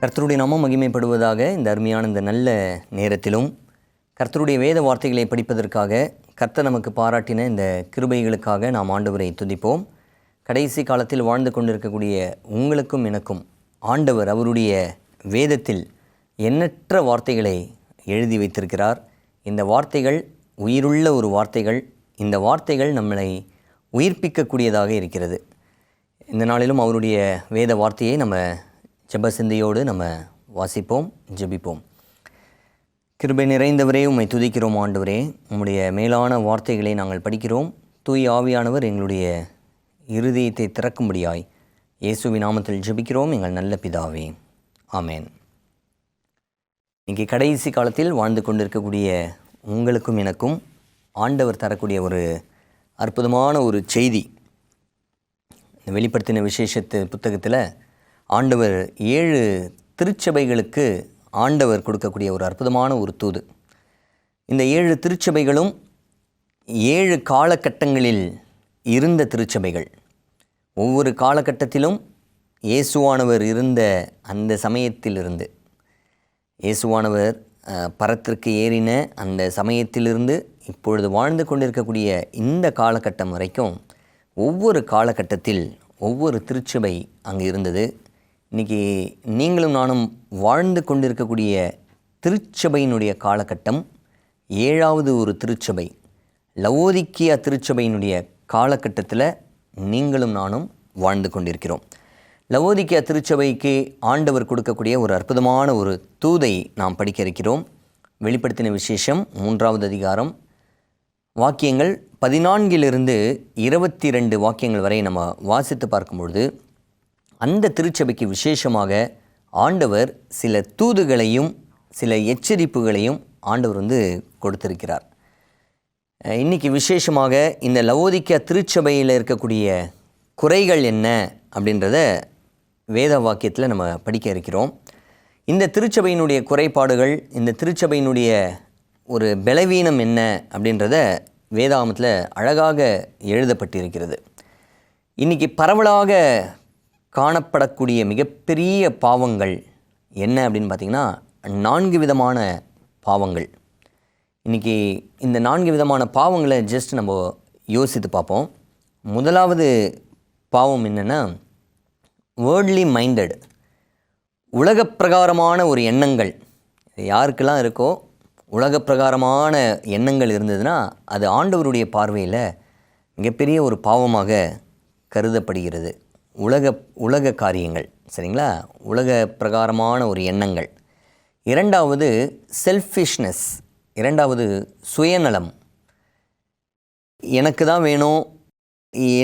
கர்த்தருடைய நாமம் மகிமைப்படுவதாக. இந்த அருமையான இந்த நல்ல நேரத்திலும் கர்த்தருடைய வேத வார்த்தைகளை படிப்பதற்காக கர்த்தர் நமக்கு பாராட்டின இந்த கிருபைகளுக்காக நாம் ஆண்டவரை துதிப்போம். கடைசி காலத்தில் வாழ்ந்து கொண்டிருக்கக்கூடிய உங்களுக்கும் எனக்கும் ஆண்டவர் அவருடைய வேதத்தில் எண்ணற்ற வார்த்தைகளை எழுதி வைத்திருக்கிறார். இந்த வார்த்தைகள் உயிருள்ள ஒரு வார்த்தைகள். இந்த வார்த்தைகள் நம்மளை உயிர்ப்பிக்கக்கூடியதாக இருக்கிறது. இந்த நாளிலும் அவருடைய வேத வார்த்தையை நம்ம ஜெப சிந்தையோடு நம்ம வாசிப்போம், ஜெபிப்போம். கிருபை நிறைந்தவரே, உம்மை துதிக்கிறோம் ஆண்டவரே. உம்முடைய மேலான வார்த்தைகளை நாங்கள் படிக்கிறோம். தூய் ஆவியானவர் எங்களுடைய இருதயத்தை திறக்கும்படியாய் இயேசுவின் நாமத்தில் ஜெபிக்கிறோம் எங்கள் நல்ல பிதாவே, ஆமேன். இன்றைக்கி கடைசி காலத்தில் வாழ்ந்து கொண்டிருக்கக்கூடிய உங்களுக்கும் எனக்கும் ஆண்டவர் தரக்கூடிய ஒரு அற்புதமான ஒரு செய்தி. இந்த வெளிப்படுத்தின விசேஷத்து புத்தகத்தில் ஆண்டவர் 7 திருச்சபைகளுக்கு ஆண்டவர் கொடுக்கக்கூடிய ஒரு அற்புதமான ஒரு தூது. இந்த 7 திருச்சபைகளும் 7 காலகட்டங்களில் இருந்த திருச்சபைகள். ஒவ்வொரு காலகட்டத்திலும் இயேசுவானவர் இருந்த அந்த சமயத்திலிருந்து, இயேசுவானவர் பரத்திற்கு ஏறின அந்த சமயத்திலிருந்து இப்பொழுது வாழ்ந்து கொண்டிருக்கக்கூடிய இந்த காலகட்டம் வரைக்கும் ஒவ்வொரு காலகட்டத்தில் ஒவ்வொரு திருச்சபை அங்கே இருந்தது. இன்றைக்கி நீங்களும் நானும் வாழ்ந்து கொண்டிருக்கக்கூடிய திருச்சபையினுடைய காலகட்டம் 7வது ஒரு திருச்சபை, லவோதிக்கியா திருச்சபையினுடைய காலகட்டத்தில் நீங்களும் நானும் வாழ்ந்து கொண்டிருக்கிறோம். லவோதிக்கியா திருச்சபைக்கு ஆண்டவர் கொடுக்கக்கூடிய ஒரு அற்புதமான ஒரு தூதை நாம் படிக்க இருக்கிறோம். வெளிப்படுத்தின விசேஷம் 3வது அதிகாரம் வாக்கியங்கள் 14 22 வாக்கியங்கள் வரை நம்ம வாசித்து பார்க்கும்பொழுது அந்த திருச்சபைக்கு விசேஷமாக ஆண்டவர் சில தூதுகளையும் சில எச்சரிப்புகளையும் ஆண்டவர் கொடுத்திருக்கிறார். இன்றைக்கி விசேஷமாக இந்த லவோதிக்கியா திருச்சபையில் இருக்கக்கூடிய குறைகள் என்ன அப்படின்றத வேத வாக்கியத்தில் நம்ம படிக்க இருக்கிறோம். இந்த திருச்சபையினுடைய குறைபாடுகள், இந்த திருச்சபையினுடைய ஒரு பலவீனம் என்ன அப்படின்றத வேதாகமத்தில் அழகாக எழுதப்பட்டிருக்கிறது. இன்றைக்கி பரவலாக காணப்படக்கூடிய மிகப்பெரிய பாவங்கள் என்ன அப்படின்னு பார்த்திங்கன்னா 4 விதமான பாவங்கள். இன்றைக்கி இந்த 4 விதமான பாவங்களை ஜஸ்ட் நம்ம யோசித்து பார்ப்போம். முதலாவது பாவம் என்னென்னா வேர்ட்லி மைண்டட், உலகப்பிரகாரமான ஒரு எண்ணங்கள். யாருக்கெல்லாம் இருக்கோ உலகப்பிரகாரமான எண்ணங்கள் இருந்ததுன்னா அது ஆண்டவருடைய பார்வையில் மிகப்பெரிய ஒரு பாவமாக கருதப்படுகிறது. உலக காரியங்கள், சரிங்களா, உலக பிரகாரமான ஒரு எண்ணங்கள். 2வது செல்ஃபிஷ்னஸ், 2வது சுயநலம். எனக்கு தான் வேணும்,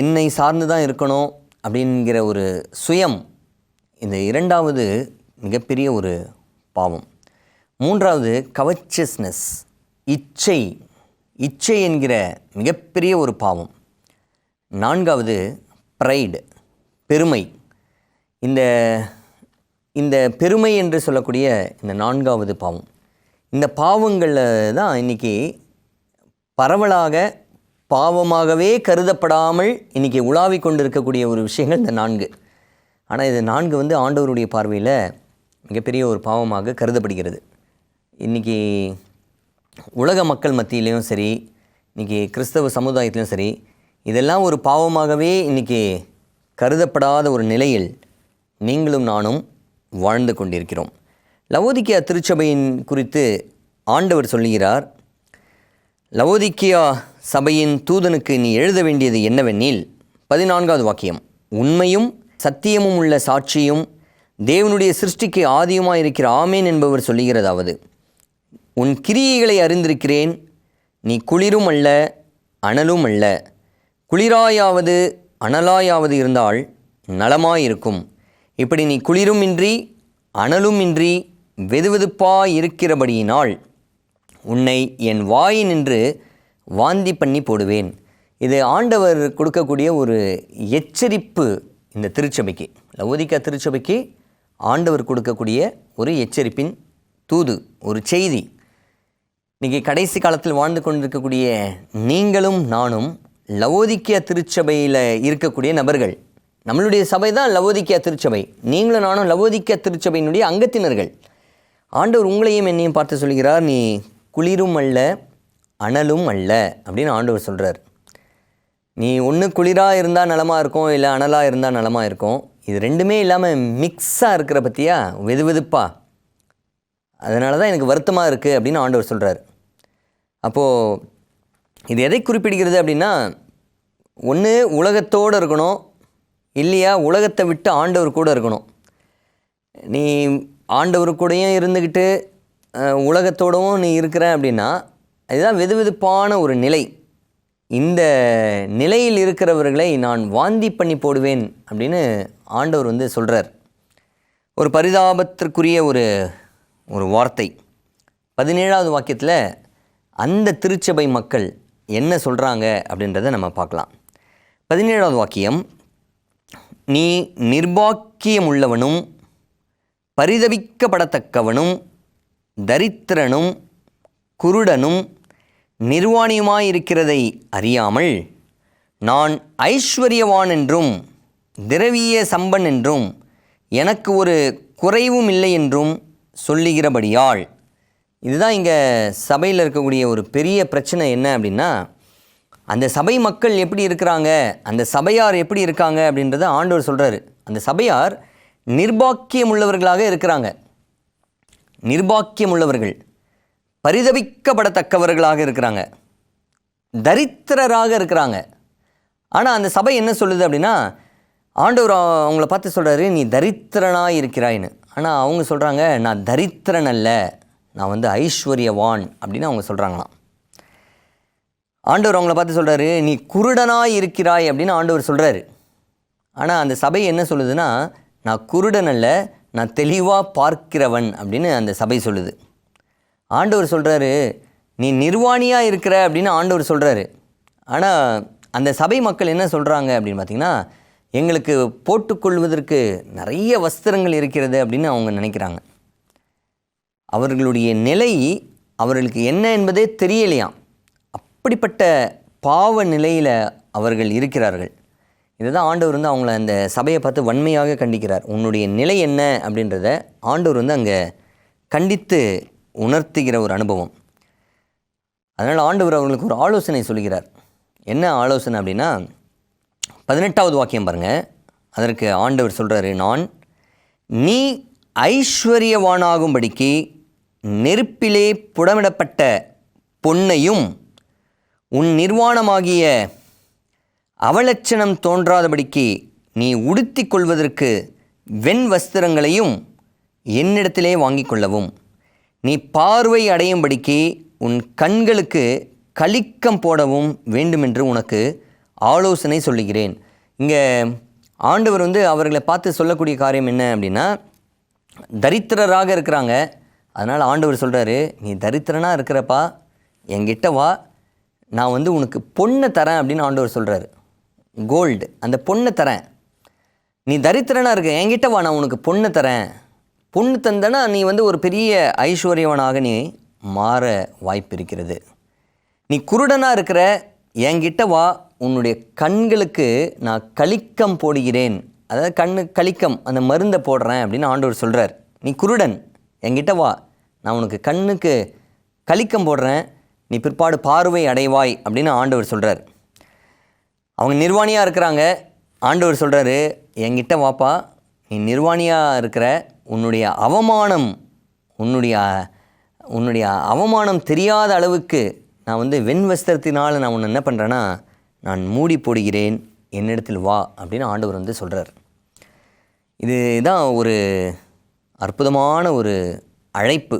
என்னை சார்ந்து தான் இருக்கணும் அப்படிங்கிற ஒரு சுயம். இந்த 2வது மிகப்பெரிய ஒரு பாவம். 3வது கவச்சஸ்னஸ், இச்சை என்கிற மிகப்பெரிய ஒரு பாவம். 4வது ப்ரைடு, பெருமை. இந்த பெருமை என்று சொல்லக்கூடிய இந்த 4வது பாவம். இந்த பாவங்களில் தான் இன்றைக்கி பரவலாக பாவமாகவே கருதப்படாமல் இன்றைக்கி உலாவி கொண்டு இருக்கக்கூடிய ஒரு விஷயங்கள் இந்த 4. ஆனால் இது 4 ஆண்டவருடைய பார்வையில் மிகப்பெரிய ஒரு பாவமாக கருதப்படுகிறது. இன்றைக்கி உலக மக்கள் மத்தியிலையும் சரி, இன்றைக்கி கிறிஸ்தவ சமுதாயத்திலையும் சரி, இதெல்லாம் ஒரு பாவமாகவே இன்றைக்கி கருதப்படாத ஒரு நிலையில் நீங்களும் நானும் வாழ்ந்து கொண்டிருக்கிறோம். லவோதிக்கியா திருச்சபையின் குறித்து ஆண்டவர் சொல்லுகிறார். லவோதிக்கியா சபையின் தூதனுக்கு நீ எழுத வேண்டியது என்னவெனில், 14வது வாக்கியம், உண்மையும் சத்தியமும் உள்ள சாட்சியும் தேவனுடைய சிருஷ்டிக்கு ஆதியுமாய் இருக்கிற ஆமேன் என்பவர் சொல்லுகிறதாவது, உன் கிரியைகளை அறிந்திருக்கிறேன். நீ குளிரும் அல்ல அனலும் அல்ல. குளிராயாவது அனலாயாவது இருந்தால் நலமாயிருக்கும். இப்படி நீ குளிரும் இன்றி அனலும் இன்றி வெதுவெதுப்பாய் இருக்கிறபடியினால் உன்னை என் வாயினின்று வாந்தி பண்ணி போடுவேன். இது ஆண்டவர் கொடுக்கக்கூடிய ஒரு எச்சரிப்பு. இந்த திருச்சபைக்கு, லவோதிக்கியா திருச்சபைக்கு ஆண்டவர் கொடுக்கக்கூடிய ஒரு எச்சரிப்பின் தூது, ஒரு செய்தி. இன்றைக்கி கடைசி காலத்தில் வாழ்ந்து கொண்டிருக்கக்கூடிய நீங்களும் நானும் லவோதிக்கியா திருச்சபையில் இருக்கக்கூடிய நபர்கள். நம்மளுடைய சபை தான் லவோதிக்கேயா திருச்சபை. நீங்களும் நானும் லவோதிக்கேயா திருச்சபையினுடைய அங்கத்தினர்கள். ஆண்டவர் உங்களையும் என்னையும் பார்த்து சொல்கிறார், நீ குளிரும் அல்ல அனலும் அல்ல அப்படின்னு ஆண்டவர் சொல்கிறார். நீ ஒன்று குளிராக இருந்தால் நலமாக இருக்கும், இல்லை அனலாக இருந்தால் நலமாக இருக்கும். இது ரெண்டுமே இல்லாமல் மிக்ஸாக இருக்கிற பற்றியா, வெது வெதுப்பா, அதனால தான் எனக்கு வருத்தமாக இருக்குது அப்படின்னு ஆண்டவர் சொல்கிறார். அப்போது இது எதை குறிப்பிடுகிறது அப்படின்னா, ஒன்று உலகத்தோடு இருக்கணும், இல்லையா உலகத்தை விட்டு ஆண்டவர் கூட இருக்கணும். நீ ஆண்டவர் கூடயும் இருந்துக்கிட்டு உலகத்தோடவும் நீ இருக்கிற அப்படின்னா அதுதான் வெது வெதுப்பான ஒரு நிலை. இந்த நிலையில் இருக்கிறவர்களை நான் வாந்தி பண்ணி போடுவேன் அப்படின்னு ஆண்டவர் வந்து சொல்கிறார். ஒரு பரிதாபத்திற்குரிய ஒரு வார்த்தை. 17வது வாக்கியத்தில் அந்த திருச்சபை மக்கள் என்ன சொல்கிறாங்க அப்படின்றத நம்ம பார்க்கலாம். 17வது வாக்கியம், நீ நிர்பாக்கியமுள்ளவனும் பரிதபிக்கப்படத்தக்கவனும் தரித்திரனும் குருடனும் நிர்வாணியுமாயிருக்கிறதை அறியாமல் நான் ஐஸ்வர்யவான் என்றும் திரவிய சம்பன் என்றும் எனக்கு ஒரு குறைவும் இல்லை என்றும் சொல்லுகிறபடியால். இதுதான் இங்கே சபையில் இருக்கக்கூடிய ஒரு பெரிய பிரச்சனை. என்ன அப்படின்னா, அந்த சபை மக்கள் எப்படி இருக்கிறாங்க, அந்த சபையார் எப்படி இருக்காங்க அப்படின்றத ஆண்டவர் சொல்கிறாரு. அந்த சபையார் நிர்பாக்கியம் உள்ளவர்களாக இருக்கிறாங்க. நிர்பாக்கியம் உள்ளவர்கள், பரிதபிக்கப்படத்தக்கவர்களாக இருக்கிறாங்க, தரித்திரராக இருக்கிறாங்க. ஆனால் அந்த சபை என்ன சொல்லுது அப்படின்னா, ஆண்டவர் அவங்கள பார்த்து சொல்கிறாரு, நீ தரித்திரனாக இருக்கிறாயின்னு. ஆனால் அவங்க சொல்கிறாங்க, நான் தரித்திரன் அல்ல, நான் வந்து ஐஸ்வர்யவான் அப்படின்னு அவங்க சொல்கிறாங்களாம். ஆண்டவர் அவங்கள பார்த்து சொல்கிறாரு, நீ குருடனாக இருக்கிறாய் அப்படின்னு ஆண்டவர் சொல்கிறாரு. ஆனால் அந்த சபை என்ன சொல்லுதுன்னா, நான் குருடன் அல்ல, நான் தெளிவாக பார்க்கிறவன் அப்படின்னு அந்த சபை சொல்லுது. ஆண்டவர் சொல்கிறாரு, நீ நிர்வாணியாக இருக்கிற அப்படின்னு ஆண்டவர் சொல்கிறாரு. ஆனால் அந்த சபை மக்கள் என்ன சொல்கிறாங்க அப்படின்னு பார்த்திங்கன்னா, எங்களுக்கு போட்டுக்கொள்வதற்கு நிறைய வஸ்திரங்கள் இருக்கிறது அப்படின்னு அவங்க நினைக்கிறாங்க. அவர்களுடைய நிலை அவர்களுக்கு என்ன என்பதே தெரியலையாம். அப்படிப்பட்ட பாவ நிலையில் அவர்கள் இருக்கிறார்கள். இதுதான் ஆண்டவர் வந்து அவங்கள அந்த சபையை பார்த்து வன்மையாக கண்டிக்கிறார். உன்னுடைய நிலை என்ன அப்படின்றத ஆண்டவர் வந்து அங்கே கண்டித்து உணர்த்துகிற ஒரு அனுபவம். அதனால் ஆண்டவர் அவர்களுக்கு ஒரு ஆலோசனை சொல்கிறார். என்ன ஆலோசனை அப்படின்னா, 18வது வாக்கியம் பாருங்கள். அதற்கு ஆண்டவர் சொல்கிறாரு, நீ ஐஸ்வர்யவானாகும்படிக்கு நெருப்பிலே புடமிடப்பட்ட பொன்னையும் உன் நிர்வாணமாகிய அவலட்சணம் தோன்றாதபடிக்கு நீ உடுத்தி கொள்வதற்கு வெண் வஸ்திரங்களையும் என்னிடத்திலே வாங்கிக் கொள்ளவும், நீ பார்வை அடையும்படிக்கு உன் கண்களுக்கு கலிக்கம் போடவும் வேண்டுமென்று உனக்கு ஆலோசனை சொல்லுகிறேன். இங்கே ஆண்டவர் வந்து அவர்களை பார்த்து சொல்லக்கூடிய காரியம் என்ன அப்படின்னா, தரித்திரராக இருக்கிறாங்க. அதனால் ஆண்டவர் சொல்கிறாரு, நீ தரித்திரனாக இருக்கிறப்பா, என்கிட்ட வா, நான் வந்து உனக்கு பொண்ணை தரேன் அப்படின்னு ஆண்டவர் சொல்கிறாரு. கோல்டு, அந்த பொண்ணை தரேன். நீ தரித்திரனாக இருக்க, என்கிட்ட வா, நான் உனக்கு பொண்ணை தரேன். பொண்ணு தந்தனா நீ வந்து ஒரு பெரிய ஐஸ்வர்யவனாக நீ மாற வாய்ப்பு இருக்கிறது. நீ குருடனாக இருக்கிற, என்கிட்ட வா, உன்னுடைய கண்களுக்கு நான் கலிக்கம் போடுகிறேன். அதாவது கண்ணு கலிக்கம், அந்த மருந்தை போடுறேன் அப்படின்னு ஆண்டவர் சொல்கிறார். நீ குருடன், என்கிட்ட வா, நான் உனக்கு கண்ணுக்கு கலிக்கம் போடுறேன், நீ பிற்பாடு பார்வை அடைவாய் அப்படின்னு ஆண்டவர் சொல்கிறார். அவங்க நிர்வாணியாக இருக்கிறாங்க. ஆண்டவர் சொல்கிறாரு, என்கிட்ட வாப்பா, நீ நிர்வாணியாக இருக்கிற, உன்னுடைய அவமானம் தெரியாத அளவுக்கு நான் வந்து வெண் வஸ்திரத்தினால் நான் உன்னை என்ன பண்ணுறேன்னா நான் மூடி போடுகிறேன், என்னிடத்தில் வா அப்படின்னு ஆண்டவர் வந்து சொல்கிறார். இதுதான் ஒரு அற்புதமான ஒரு அழைப்பு.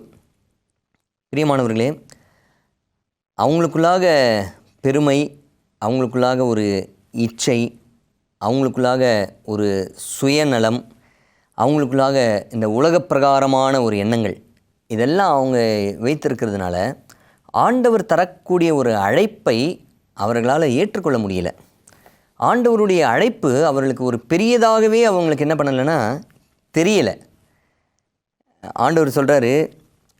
பிரியமானவர்களே, அவங்களுக்குள்ளாக பெருமை, அவங்களுக்குள்ளாக ஒரு இச்சை, அவங்களுக்குள்ளாக ஒரு சுயநலம், அவங்களுக்குள்ளாக இந்த உலகப்பிரகாரமான ஒரு எண்ணங்கள், இதெல்லாம் அவங்க வைத்திருக்கிறதுனால ஆண்டவர் தரக்கூடிய ஒரு அழைப்பை அவர்களால் ஏற்றுக்கொள்ள முடியல. ஆண்டவருடைய அழைப்பு அவர்களுக்கு ஒரு பெரியதாகவே அவங்களுக்கு என்ன பண்ணலைன்னா தெரியலை. ஆண்டவர் சொல்கிறாரு,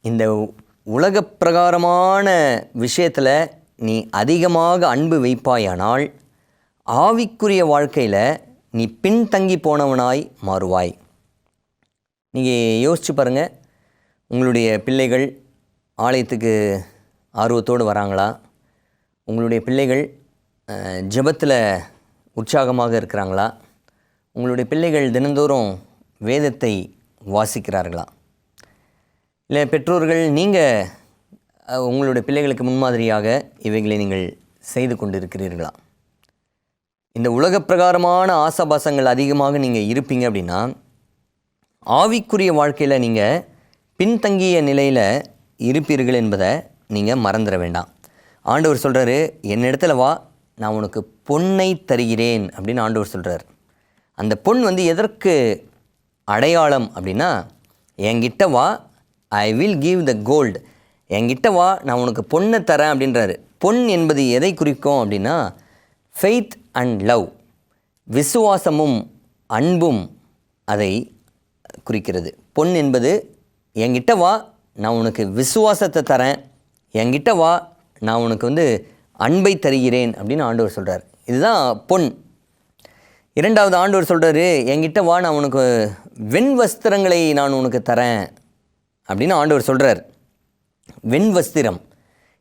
இந்த உலகப்பிரகாரமான விஷயத்தில் நீ அதிகமாக அன்பு வைப்பாயானால் ஆவிக்குரிய வாழ்க்கையில் நீ பின்தங்கி போனவனாய் மாறுவாய். நீங்கள் யோசிச்சு பாருங்கள், உங்களுடைய பிள்ளைகள் ஆலயத்துக்கு ஆர்வத்தோடு வராங்களா? உங்களுடைய பிள்ளைகள் ஜெபத்தில் உற்சாகமாக இருக்கிறாங்களா? உங்களுடைய பிள்ளைகள் தினந்தோறும் வேதத்தை வாசிக்கிறார்களா? இல்லை பெற்றோர்கள் நீங்கள் உங்களுடைய பிள்ளைகளுக்கு முன்மாதிரியாக இவைகளை நீங்கள் செய்து கொண்டிருக்கிறீர்களா? இந்த உலக பிரகாரமான ஆசாபாசங்கள் அதிகமாக நீங்கள் இருப்பீங்க அப்படின்னா ஆவிக்குரிய வாழ்க்கையில் நீங்கள் பின்தங்கிய நிலையில் இருப்பீர்கள் என்பதை நீங்கள் மறந்துட வேண்டாம். ஆண்டவர் சொல்கிறாரு, என்னிடத்துல வா, நான் உனக்கு பொன்னை தருகிறேன் அப்படின்னு ஆண்டவர் சொல்கிறார். அந்த பொன் எதற்கு அடையாளம் அப்படின்னா, என்கிட்ட வா, I will give the gold, என்கிட்ட வா, நான் உனக்கு பொண்ணை தரேன் அப்படின்றாரு. பொன் என்பது எதை குறிக்கும் அப்படின்னா ஃபெய்த் அண்ட் லவ், விசுவாசமும் அன்பும் அதை குறிக்கிறது. பொன் என்பது என்கிட்ட வா, நான் உனக்கு விசுவாசத்தை தரேன், என்கிட்ட வா, நான் உனக்கு அன்பை தருகிறேன் அப்படின்னு ஆண்டவர் சொல்கிறார். இதுதான் பொன். இரண்டாவது ஆண்டவர் சொல்கிறாரு, என்கிட்ட வா, நான் உனக்கு வெண் வஸ்திரங்களை நான் உனக்கு தரேன் அப்படின்னு ஆண்டவர் சொல்கிறார். வெண் வஸ்திரம்,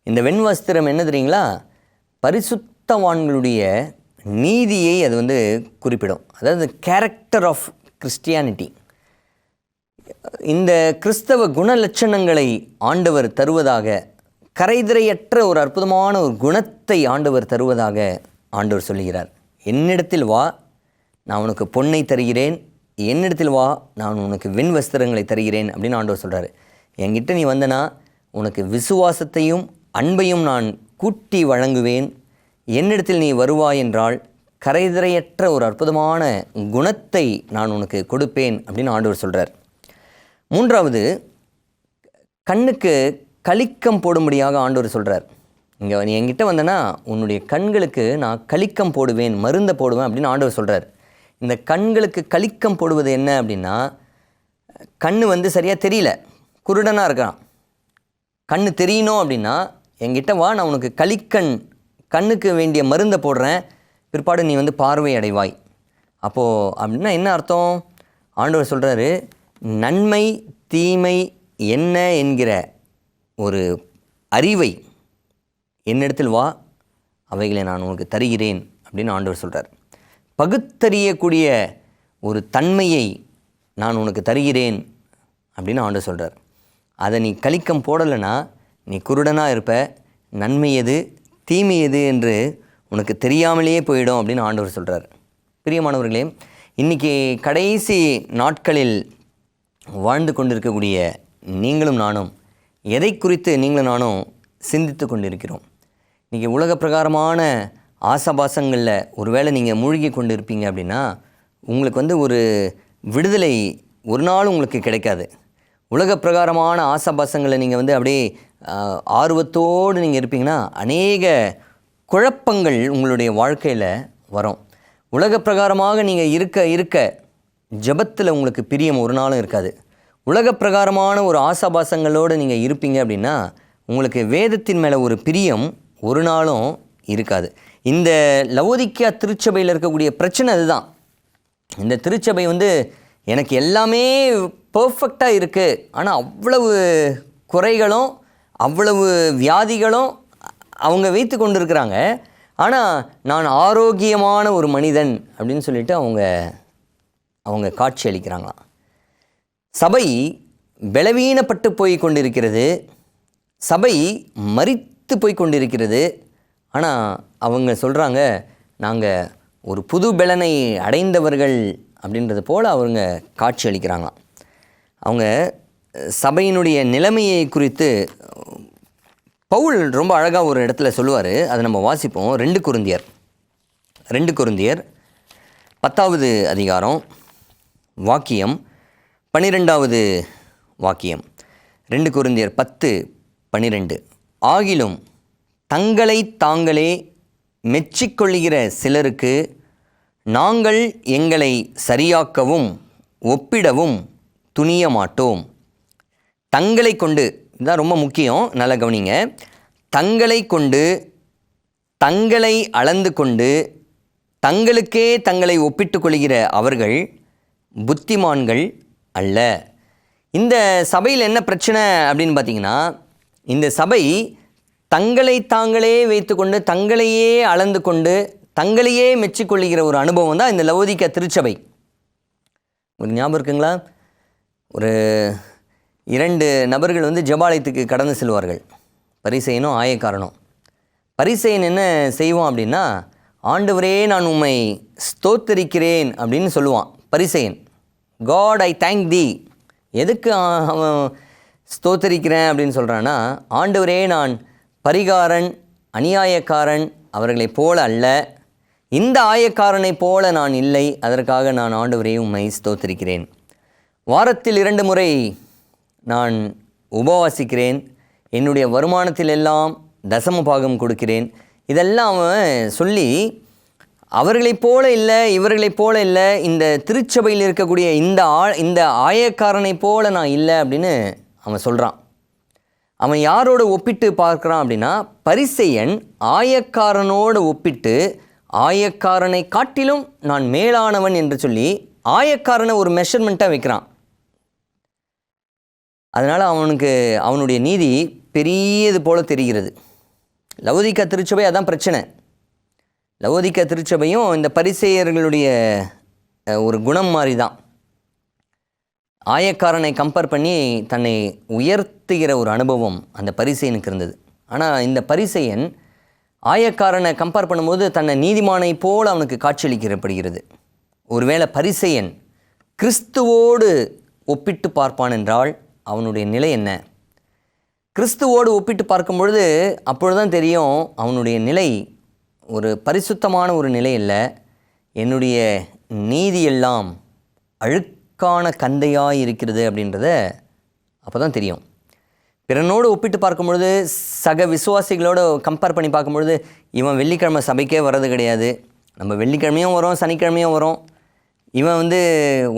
இந்த வெண் வஸ்திரம் என்ன தெரியுங்களா? பரிசுத்தவான்களுடைய நீதியை அது குறிப்பிடும். அதாவது கேரக்டர் ஆஃப் கிறிஸ்டியானிட்டி. இந்த கிறிஸ்தவ குணலட்சணங்களை ஆண்டவர் தருவதாக, கரைதிரையற்ற ஒரு அற்புதமான ஒரு குணத்தை ஆண்டவர் தருவதாக ஆண்டவர் சொல்லுகிறார். என்னிடத்தில் வா, நான் உனக்கு பொன்னை தருகிறேன், என்னிடத்தில் வா, நான் உனக்கு வெண் வஸ்திரங்களை தருகிறேன் அப்படின்னு ஆண்டவர் சொல்கிறார். என்கிட்ட நீ வந்தனா உனக்கு விசுவாசத்தையும் அன்பையும் நான் கூட்டி வழங்குவேன். என்னிடத்தில் நீ வருவாய் என்றால் கரைதிரையற்ற ஒரு அற்புதமான குணத்தை நான் உனக்கு கொடுப்பேன் அப்படின்னு ஆண்டவர் சொல்கிறார். மூன்றாவது, கண்ணுக்கு கலிக்கம் போடும்படியாக ஆண்டவர் சொல்கிறார். இங்கே நீ என்கிட்ட வந்தனா உன்னுடைய கண்களுக்கு நான் கலிக்கம் போடுவேன், மருந்தை போடுவேன் அப்படின்னு ஆண்டவர் சொல்கிறார். இந்த கண்களுக்கு கலிக்கம் போடுவது என்ன அப்படின்னா, கண்ணு சரியாக தெரியல, குருடனாக இருக்கான். கண்ணு தெரியணும் அப்படின்னா என்கிட்ட வா, நான் உனக்கு கண்ணுக்கு வேண்டிய மருந்தை போடுறேன், பிற்பாடு நீ பார்வை அடைவாய். அப்போது அப்படின்னா என்ன அர்த்தம்? ஆண்டவர் சொல்கிறாரு, நன்மை தீமை என்ன என்கிற ஒரு அறிவை என்னிடத்தில் வா, அவைகளை நான் உனக்கு தருகிறேன் அப்படின்னு ஆண்டவர் சொல்கிறார். பகுத்தறியக்கூடிய ஒரு தன்மையை நான் உனக்கு தருகிறேன் அப்படின்னு ஆண்டவர் சொல்கிறார். அதை நீ கலிக்கம் போடலைன்னா நீ குருடனாக இருப்ப, நன்மை எது தீமை எது என்று உனக்கு தெரியாமலேயே போயிடும் அப்படின்னு ஆண்டவர் சொல்கிறார். பிரியமானவர்களே, இன்றைக்கி கடைசி நாட்களில் வாழ்ந்து கொண்டிருக்கக்கூடிய நீங்களும் நானும் எதை குறித்து நீங்களும் நானும் சிந்தித்து கொண்டிருக்கிறோம்? இன்றைக்கி உலக பிரகாரமான ஆசாபாசங்களில் ஒருவேளை நீங்கள் மூழ்கி கொண்டு இருப்பீங்க அப்படின்னா உங்களுக்கு ஒரு விடுதலை ஒரு நாள் உங்களுக்கு கிடைக்காது. உலக பிரகாரமான ஆசாபாசங்களை நீங்கள் அப்படியே ஆர்வத்தோடு நீங்கள் இருப்பீங்கன்னா அநேக குழப்பங்கள் உங்களுடைய வாழ்க்கையில் வரும். உலக பிரகாரமாக நீங்கள் இருக்க ஜெபத்தில் உங்களுக்கு பிரியம் ஒரு நாளும் இருக்காது. உலக பிரகாரமான ஒரு ஆசாபாசங்களோடு நீங்கள் இருப்பீங்க அப்படின்னா உங்களுக்கு வேதத்தின் மேலே ஒரு பிரியம் ஒரு நாளும் இருக்காது. இந்த லவோதிக்கேயா திருச்சபையில் இருக்கக்கூடிய பிரச்சனை அதுதான். இந்த திருச்சபை எனக்கு எல்லாமே பர்ஃபெக்டாக இருக்குது, ஆனால் அவ்வளவு குறைகளும் அவ்வளவு வியாதிகளும் அவங்க வைத்து கொண்டு இருக்கிறாங்க. ஆனால் நான் ஆரோக்கியமான ஒரு மனிதன் அப்படின்னு சொல்லிட்டு அவங்க காட்சி அளிக்கிறாங்களாம். சபை பலவீனப்பட்டு போய் கொண்டிருக்கிறது, சபை மரித்து போய் கொண்டிருக்கிறது. ஆனால் அவங்க சொல்கிறாங்க, நாங்கள் ஒரு புது பலனை அடைந்தவர்கள் அப்படின்றது போல் அவங்க காட்சி அளிக்கிறாங்களாம். அவங்க சபையினுடைய நிலைமையை குறித்து பவுல் ரொம்ப அழகாக ஒரு இடத்துல சொல்லுவார். அதை நம்ம வாசிப்போம். 2 கொரிந்தியர் 10வது அதிகாரம் வாக்கியம் 12வது வாக்கியம். 2 கொரிந்தியர் 10:12. ஆகிலும் தங்களை தாங்களே மெச்சிக்கொள்ளுகிற சிலருக்கு நாங்கள் எங்களை சரியாக்கவும் ஒப்பிடவும் துணிய மாட்டோம். தங்களை கொண்டு, இதுதான் ரொம்ப முக்கியம், நல்லா கவனிங்க. தங்களை கொண்டு, தங்களை அளந்து கொண்டு, தங்களுக்கே தங்களை ஒப்பிட்டு கொள்கிற அவர்கள் புத்திமான்கள் அல்ல. இந்த சபையில் என்ன பிரச்சனை அப்படின்னு பார்த்தீங்கன்னா, இந்த சபை தங்களை தாங்களே வைத்துக்கொண்டு தங்களையே அளந்து கொண்டு தங்களையே மெச்சிக்கொள்ளுகிற ஒரு அனுபவம் தான் இந்த லவோதிக்கா திருச்சபை. ஒரு ஞாபகம் இருக்குங்களா? ஒரு 2 நபர்கள் வந்து ஜெபாலயத்துக்கு கடந்து செல்வார்கள், பரிசேயனும் ஆயக்காரனும். பரிசேயன் என்ன செய்வான் அப்படின்னா, ஆண்டவரே நான் உம்மை ஸ்தோத்தரிக்கிறேன் அப்படின்னு சொல்லுவான் பரிசேயன். காட் ஐ தேங்க் தி. எதுக்கு அவன் ஸ்தோத்தரிக்கிறேன் அப்படின்னு சொல்கிறான்னா, ஆண்டவரே நான் பரிகாரன் அநியாயக்காரன் அவர்களைப் போல அல்ல, இந்த ஆயக்காரனைப் போல நான் இல்லை, அதற்காக நான் ஆண்டவரே உம்மை ஸ்தோத்தரிக்கிறேன். வாரத்தில் 2 முறை நான் உபவாசிக்கிறேன், என்னுடைய வருமானத்தில் எல்லாம் தசம பாகம் கொடுக்கிறேன். இதெல்லாம் அவன் சொல்லி, அவர்களைப் போல இல்லை இவர்களைப் போல இல்லை, இந்த திருச்சபையில் இருக்கக்கூடிய இந்த ஆயக்காரனைப் போல நான் இல்லை அப்படின்னு அவன் சொல்கிறான். அவன் யாரோடு ஒப்பிட்டு பார்க்குறான் அப்படின்னா, பரிசேயன் ஆயக்காரனோடு ஒப்பிட்டு ஆயக்காரனை காட்டிலும் நான் மேலானவன் என்று சொல்லி ஆயக்காரனை ஒரு மெஷர்மெண்ட்டாக வைக்கிறான். அதனால் அவனுடைய நீதி பெரியது போல தெரிகிறது. லவோதிக்கா திருச்சபை அதான் பிரச்சனை. லவோதிக்கா திருச்சபையும் இந்த பரிசேயர்களுடைய ஒரு குணம் மாதிரி தான். ஆயக்காரனை கம்பேர் பண்ணி தன்னை உயர்த்துகிற ஒரு அனுபவம் அந்த பரிசேயனுக்கு இருந்தது. ஆனால் இந்த பரிசேயன் ஆயக்காரனை கம்பேர் பண்ணும்போது தன்னை நீதிமானை போல் அவனுக்கு காட்சியளிக்கப்படுகிறது. ஒருவேளை பரிசேயன் கிறிஸ்துவோடு ஒப்பிட்டு பார்ப்பான் என்றால் அவனுடைய நிலை என்ன? கிறிஸ்துவோடு ஒப்பிட்டு பார்க்கும் பொழுது அப்பொழுதுதான் தெரியும் அவனுடைய நிலை ஒரு பரிசுத்தமான ஒரு நிலை இல்லை. என்னுடைய நீதியெல்லாம் அழுக்கான கந்தையாக இருக்கிறது அப்படின்றத அப்போ தான் தெரியும். பிறனோடு ஒப்பிட்டு பார்க்கும்பொழுது, சக விசுவாசிகளோடு கம்பேர் பண்ணி பார்க்கும்பொழுது, இவன் வெள்ளிக்கிழமை சபைக்கே வர்றது கிடையாது, நம்ம வெள்ளிக்கிழமையும் வரோம் சனிக்கிழமையும் வரோம், இவன் வந்து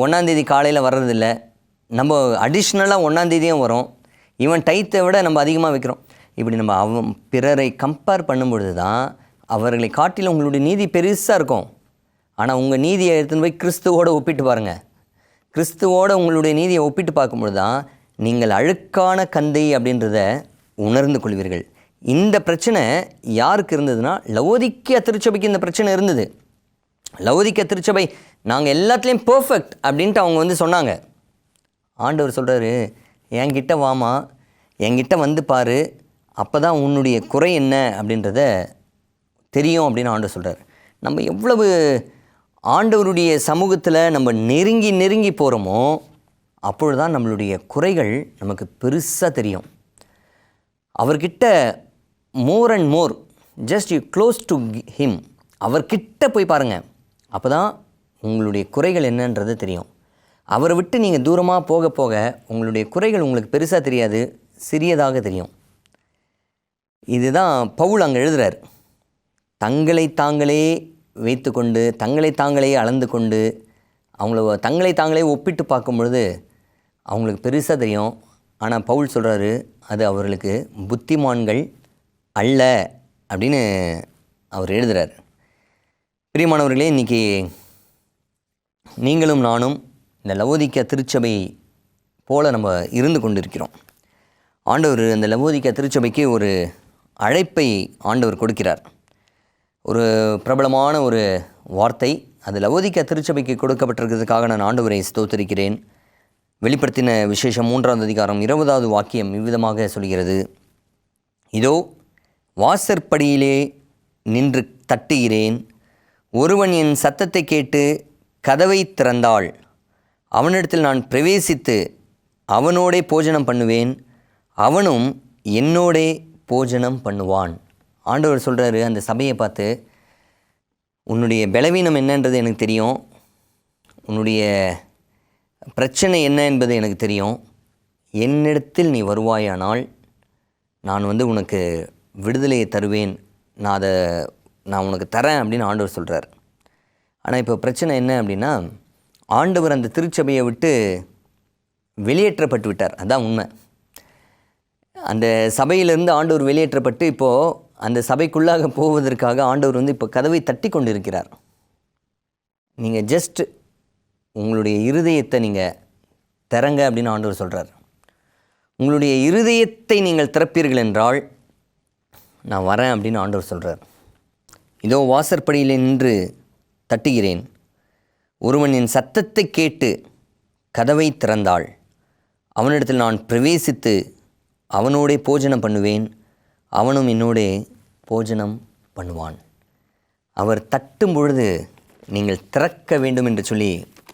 1ஆம் தேதி காலையில் வர்றதில்ல, நம்ம அடிஷ்னலாக 1ஆம் தேதியும் வரோம், இவன் டைத்தை விட நம்ம அதிகமாக வைக்கிறோம். இப்படி நம்ம பிறரை கம்பேர் பண்ணும்பொழுது தான் அவர்களை காட்டிலும் உங்களுடைய நீதி பெருசாக இருக்கும். ஆனால் உங்கள் நீதியை எடுத்துன்னு போய் கிறிஸ்துவோடு ஒப்பிட்டு பாருங்கள். கிறிஸ்துவோடு உங்களுடைய நீதியை ஒப்பிட்டு பார்க்கும்பொழுது தான் நீங்கள் அழுக்கான கந்தை அப்படின்றத உணர்ந்து கொள்வீர்கள். இந்த பிரச்சனை யாருக்கு இருந்ததுன்னா, லவோதிக்கா திருச்சபைக்கு இந்த பிரச்சனை இருந்தது. லவோதிக்கா திருச்சபை நாங்கள் எல்லாத்துலேயும் பர்ஃபெக்ட் அப்படின்ட்டு அவங்க வந்து சொன்னாங்க. ஆண்டவர் சொல்கிறாரு, என்கிட்ட வாமா, என்கிட்ட வந்து பாரு, அப்போ தான் உன்னுடைய குறை என்ன அப்படின்றத தெரியும் அப்படின்னு ஆண்டவர் சொல்கிறார். நம்ம எவ்வளவு ஆண்டவருடைய சமூகத்தில் நம்ம நெருங்கி போகிறோமோ அப்பொழுது தான் நம்மளுடைய குறைகள் நமக்கு பெருசாக தெரியும். அவர்கிட்ட more and more just you close to him, அவர்கிட்ட போய் பாருங்கள், அப்போ தான் உங்களுடைய குறைகள் என்னன்றது தெரியும். அவரை விட்டு நீங்கள் தூரமாக போக போக உங்களுடைய குறைகள் உங்களுக்கு பெருசாக தெரியாது, சிறியதாக தெரியும். இதுதான் பவுல் அங்கே எழுதுகிறார். தங்களை தாங்களே வைத்து கொண்டு தங்களை தாங்களே அளந்து கொண்டு தங்களை தாங்களே ஒப்பிட்டு பார்க்கும் பொழுது அவங்களுக்கு பெருசாக தெரியும். ஆனால் பவுல் சொல்கிறாரு, அது அவர்களுக்கு புத்திமான்கள் அல்ல அப்படின்னு அவர் எழுதுகிறார். பிரியமானவர்களே, இன்றைக்கி நீங்களும் நானும் இந்த லவோதிக்கா திருச்சபை போல் நம்ம இருந்து கொண்டிருக்கிறோம். ஆண்டவர் அந்த லவோதிக்கா திருச்சபைக்கு ஒரு அழைப்பை ஆண்டவர் கொடுக்கிறார். ஒரு பிரபலமான ஒரு வார்த்தை, அது லவோதிக்கா திருச்சபைக்கு கொடுக்கப்பட்டிருக்கிறதுக்காக நான் ஆண்டவரை ஸ்தோத்திரிக்கிறேன். வெளிப்படுத்தின விசேஷம் 3ஆம் அதிகாரம் 20வது வாக்கியம் இவ்விதமாக சொல்கிறது, இதோ வாசற்படியிலே நின்று தட்டுகிறேன், ஒருவன் என் சத்தத்தை கேட்டு கதவை திறந்தாள், அவனிடத்தில் நான் பிரவேசித்து அவனோடே போஜனம் பண்ணுவேன், அவனும் என்னோடே போஜனம் பண்ணுவான். ஆண்டவர் சொல்கிறாரு அந்த சபையை பார்த்து, உன்னுடைய பலவீனம் என்னன்றது எனக்கு தெரியும், உன்னுடைய பிரச்சனை என்ன என்பது எனக்கு தெரியும், என்னிடத்தில் நீ வருவாயானால் நான் உனக்கு விடுதலையை தருவேன், நான் உனக்கு தரேன் அப்படின்னு ஆண்டவர் சொல்கிறார். ஆனால் இப்போ பிரச்சனை என்ன அப்படின்னா, ஆண்டவர் அந்த திருச்சபையை விட்டு வெளியேற்றப்பட்டு விட்டார். அதுதான் உண்மை. அந்த சபையிலிருந்து ஆண்டவர் வெளியேற்றப்பட்டு இப்போது அந்த சபைக்குள்ளாக போவதற்காக ஆண்டவர் இப்போ கதவை தட்டி கொண்டு இருக்கிறார். நீங்கள் ஜஸ்ட் உங்களுடைய இருதயத்தை நீங்கள் திறங்க அப்படின்னு ஆண்டவர் சொல்கிறார். உங்களுடைய இருதயத்தை நீங்கள் திறப்பீர்கள் என்றால் நான் வரேன் அப்படின்னு ஆண்டவர் சொல்கிறார். இதோ வாசற்படியில் நின்று தட்டுகிறேன். ஒருவன் என் சத்தத்தை கேட்டு கதவை திறந்தாள், அவனிடத்தில் நான் பிரவேசித்து அவனோடே போஜனம் பண்ணுவேன், அவனும் என்னோடே போஜனம் பண்ணுவான். அவர் தட்டும் பொழுது நீங்கள் திறக்க வேண்டும் என்று சொல்லி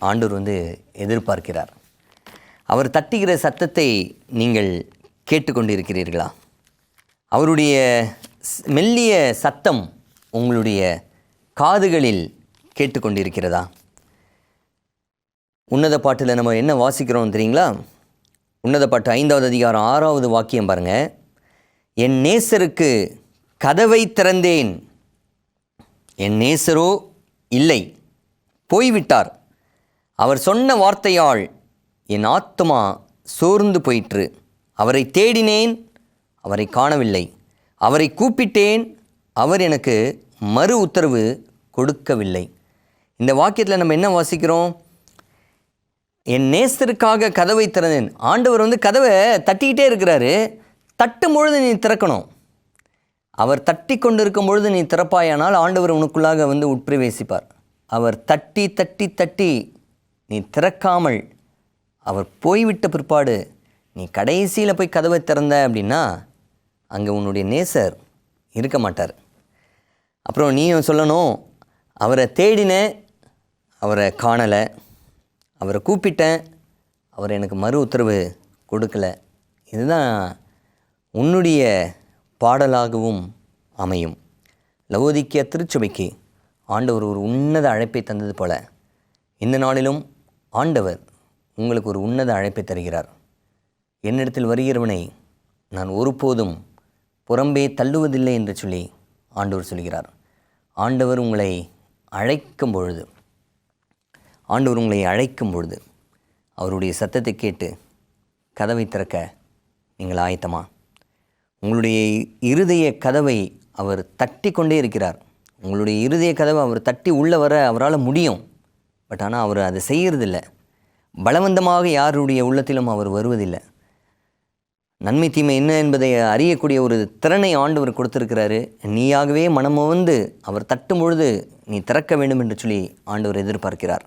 ஆண்டவர் எதிர்பார்க்கிறார். அவர் தட்டுகிற சத்தத்தை நீங்கள் கேட்டுக்கொண்டிருக்கிறீர்களா? அவருடைய மெல்லிய சத்தம் உங்களுடைய காதுகளில் கேட்டுக்கொண்டிருக்கிறதா? உன்னத பாட்டில் நம்ம என்ன வாசிக்கிறோம் தெரியுங்களா? உன்னத பாட்டு 5வது அதிகாரம் 6வது வாக்கியம் பாருங்கள். என் நேசருக்கு கதவை திறந்தேன், என் நேசரோ இல்லை, போய்விட்டார். அவர் சொன்ன வார்த்தையால் என் ஆத்துமா சோர்ந்து போயிற்று. அவரை தேடினேன், அவரை காணவில்லை. அவரை கூப்பிட்டேன், அவர் எனக்கு மறு உத்தரவு கொடுக்கவில்லை. இந்த வாக்கியத்தில் நம்ம என்ன வாசிக்கிறோம்? என் நேசருக்காக கதவை திறந்தேன். ஆண்டவர் கதவை தட்டிக்கிட்டே இருக்கிறாரு. தட்டும் பொழுது நீ திறக்கணும். அவர் தட்டி கொண்டு இருக்கும் பொழுது நீ திறப்பாயானால் ஆண்டவர் உனக்குள்ளாக உட்பிரவேசிப்பார். அவர் தட்டி தட்டி தட்டி நீ திறக்காமல் அவர் போய்விட்ட பிற்பாடு நீ கடைசியில் போய் கதவை திறந்த அப்படின்னா அங்கே உன்னுடைய நேசர் இருக்க மாட்டார். அப்புறம் நீயும் சொல்லணும், அவரை தேடினேன், அவரை காணலை, அவரை கூப்பிட்டேன், அவர் எனக்கு மறு உத்தரவு கொடுக்கல. இதுதான் உன்னுடைய பாடலாகவும் அமையும். லவோதிக்கேயா திருச்சபைக்கு ஆண்டவர் ஒரு உன்னத அழைப்பை தந்தது போல இந்த நாளிலும் ஆண்டவர் உங்களுக்கு ஒரு உன்னத அழைப்பை தருகிறார். என்னிடத்தில் வருகிறவனை நான் ஒருபோதும் புறம்பே தள்ளுவதில்லை என்று சொல்லி ஆண்டவர் சொல்கிறார். ஆண்டவர் உங்களை அழைக்கும் பொழுது அவருடைய சத்தத்தை கேட்டு கதவை திறக்க நீங்கள் ஆயத்தமா? உங்களுடைய இருதய கதவை அவர் தட்டி கொண்டே இருக்கிறார். உங்களுடைய இருதய கதவை அவர் தட்டி உள்ளே வர அவரால் முடியும். பட் ஆனால் அவர் அதை செய்கிறதில்லை. பலவந்தமாக யாருடைய உள்ளத்திலும் அவர் வருவதில்லை. நன்மை தீமை என்ன என்பதை அறியக்கூடிய ஒரு திறனை ஆண்டவர் கொடுத்திருக்கிறாரு. நீயாகவே மனமுவந்து அவர் தட்டும் பொழுது நீ திறக்க வேண்டும் என்று சொல்லி ஆண்டவர் எதிர்பார்க்கிறார்.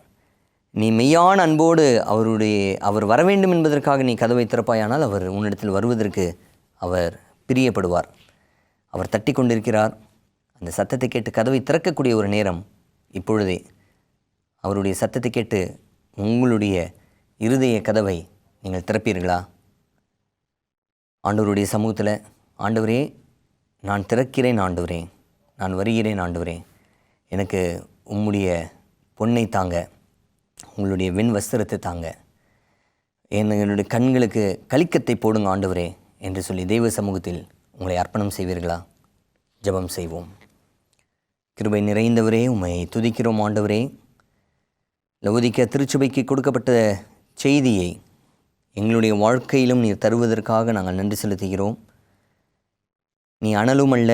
நீ மெய்யான அன்போடு அவர் வர வேண்டும் என்பதற்காக நீ கதவை திறப்பாயானால் அவர் உன்னிடத்தில் வருவதற்கு அவர் பிரியப்படுவார். அவர் தட்டி கொண்டிருக்கிறார். அந்த சத்தத்தை கேட்டு கதவை திறக்கக்கூடிய ஒரு நேரம் இப்பொழுதே. அவருடைய சத்தத்தை கேட்டு உங்களுடைய இருதய கதவை நீங்கள் திறப்பீர்களா? ஆண்டவருடைய சமூகத்தில், ஆண்டவரே நான் திறக்கிறேன், ஆண்டவரே நான் வருகிறேன், ஆண்டவரே எனக்கு உம்முடைய பொன்னை தாங்க, உங்களுடைய வெண் வஸ்திரத்தை தாங்க, என்னுடைய கண்களுக்கு கலிக்கத்தை போடுங்க ஆண்டவரே என்று சொல்லி தெய்வ சமூகத்தில் உங்களை அர்ப்பணம் செய்வீர்களா? ஜெபம் செய்வோம். கிருபை நிறைந்தவரே, உம்மை துதிக்கிறோம் ஆண்டவரே. லவோதிக்கேயா திருச்சபைக்கு கொடுக்கப்பட்ட செய்தியை எங்களுடைய வாழ்க்கையிலும் நீர் தருவதற்காக நாங்கள் நன்றி செலுத்துகிறோம். நீ அனலும் அல்ல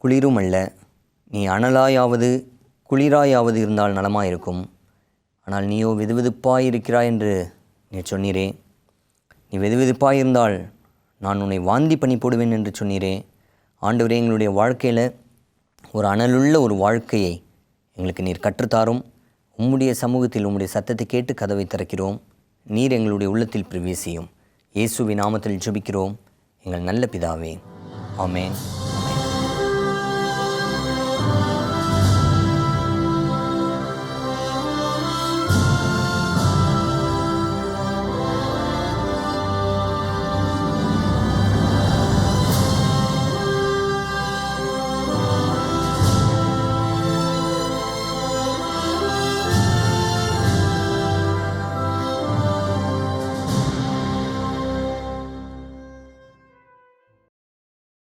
குளிரும் அல்ல, நீ அனலாயாவது குளிராயாவது இருந்தால் நலமாயிருக்கும். ஆனால் நீயோ வெதுவெதுப்பாய் இருக்கிறாய் என்று நீ சொன்னீரே. நீ வெதுவெதுப்பாய் இருந்தால் நான் உன்னை வாந்தி பண்ணி போடுவேன் என்று சொன்னீரே. ஆண்டவரே, எங்களுடைய வாழ்க்கையில் ஒரு அனலுள்ள ஒரு வாழ்க்கையை எங்களுக்கு நீர் கற்றுத்தாரும். உம்முடைய சமூகத்தில் உம்முடைய சத்தத்தை கேட்டு கதவை திறக்கிறோம். நீர் எங்களுடைய உள்ளத்தில் பிரவேசியும். இயேசுவின் நாமத்தில் ஜெபிக்கிறோம் எங்கள் நல்ல பிதாவே. ஆமென்.